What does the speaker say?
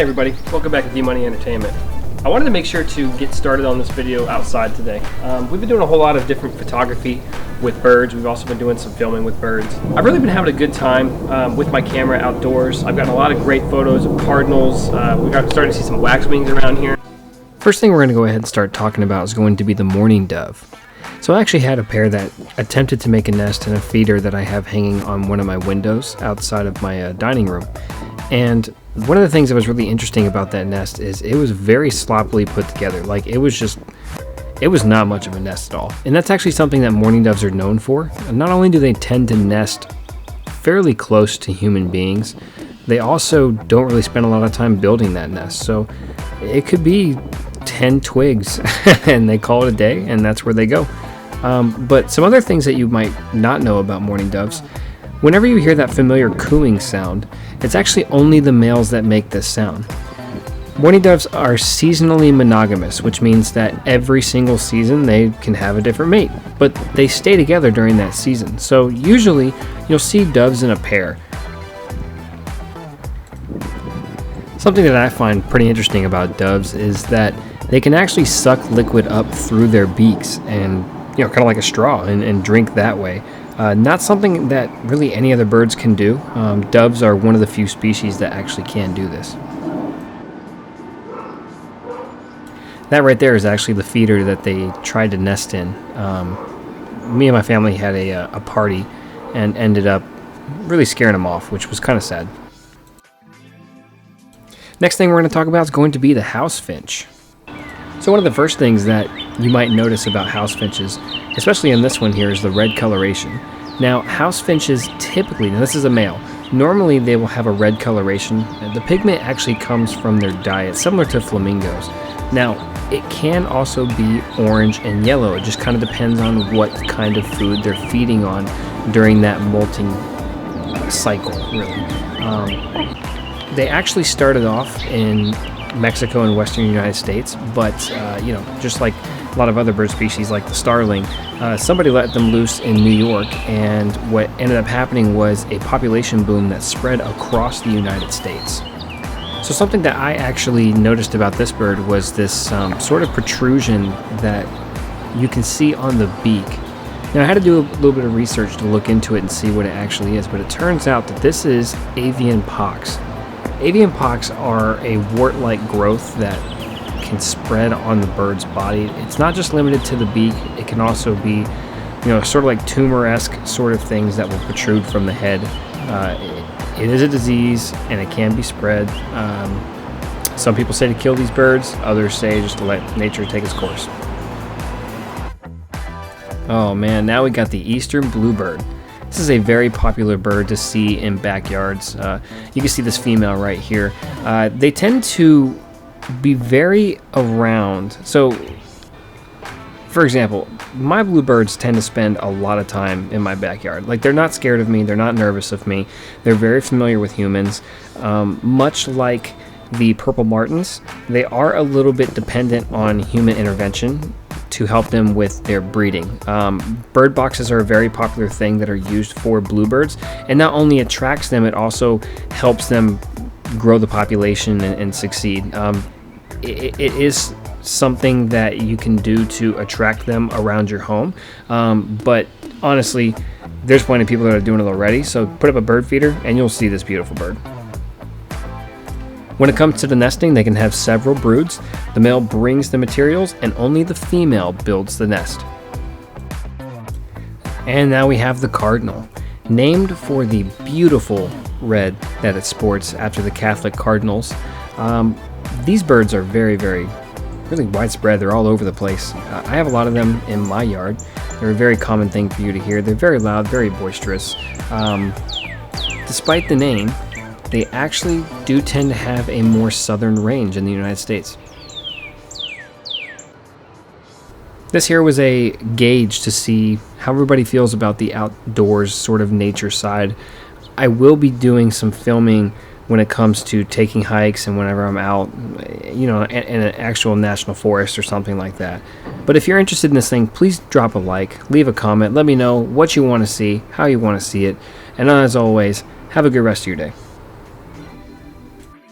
everybody, welcome back to V Money Entertainment. I wanted to make sure to get started on this video outside today. We've been doing a whole lot of different photography with birds. We've also been doing some filming with birds. I've really been having a good time with my camera outdoors. I've gotten a lot of great photos of cardinals. We're starting to see some waxwings around here. First thing we're going to go ahead and start talking about is going to be the mourning dove. So I actually had a pair that attempted to make a nest in a feeder that I have hanging on one of my windows outside of my dining room. And one of the things that was really interesting about that nest is it was very sloppily put together. Like it was not much of a nest at all. And that's actually something that mourning doves are known for. And not only do they tend to nest fairly close to human beings, they also don't really spend a lot of time building that nest. So it could be 10 twigs and they call it a day, and that's where they go. But some other things that you might not know about mourning doves: whenever you hear that familiar cooing sound, it's actually only the males that make this sound. Mourning doves are seasonally monogamous, which means that every single season they can have a different mate, but they stay together during that season. So usually you'll see doves in a pair. Something that I find pretty interesting about doves is that they can actually suck liquid up through their beaks and, kind of like a straw, and drink that way. Not something that really any other birds can do. Doves are one of the few species that actually can do this. That right there is actually the feeder that they tried to nest in. Me and my family had a party and ended up really scaring them off, which was kind of sad. Next thing we're going to talk about is going to be the house finch. So one of the first things that you might notice about house finches, especially in this one here, is the red coloration. Now, house finches typically, now this is a male, normally they will have a red coloration. The pigment actually comes from their diet, similar to flamingos. Now, it can also be orange and yellow. It just kind of depends on what kind of food they're feeding on during that molting cycle, really. They actually started off in Mexico and western United States, but just like a lot of other bird species like the starling, somebody let them loose in New York, and what ended up happening was a population boom that spread across the United States. So something that I actually noticed about this bird was this sort of protrusion that you can see on the beak. Now, I had to do a little bit of research to look into it and see what it actually is, but it turns out that this is avian pox. Avian pox are a wart-like growth that can spread on the bird's body. It's not just limited to the beak. It can also be, sort of like tumor-esque sort of things that will protrude from the head. It is a disease, and it can be spread. Some people say to kill these birds. Others say just to let nature take its course. Oh man, now we got the eastern bluebird. This is a very popular bird to see in backyards. You can see this female right here. They tend to be very around. So, for example, my bluebirds tend to spend a lot of time in my backyard. Like, they're not scared of me. They're not nervous of me. They're very familiar with humans. Much like the purple martins, they are a little bit dependent on human intervention to help them with their breeding. Bird boxes are a very popular thing that are used for bluebirds, and not only attracts them, it also helps them grow the population and succeed. It is something that you can do to attract them around your home, but honestly, there's plenty of people that are doing it already, so put up a bird feeder and you'll see this beautiful bird. When it comes to the nesting, they can have several broods. The male brings the materials, and only the female builds the nest. And now we have the cardinal, named for the beautiful red that it sports after the Catholic cardinals. These birds are very, very, really widespread. They're all over the place. I have a lot of them in my yard. They're a very common thing for you to hear. They're very loud, very boisterous. Despite the name, they actually do tend to have a more southern range in the United States. This here was a gauge to see how everybody feels about the outdoors sort of nature side. I will be doing some filming when it comes to taking hikes and whenever I'm out, in an actual national forest or something like that. But if you're interested in this thing, please drop a like, leave a comment, let me know what you want to see, how you want to see it, and as always, have a good rest of your day.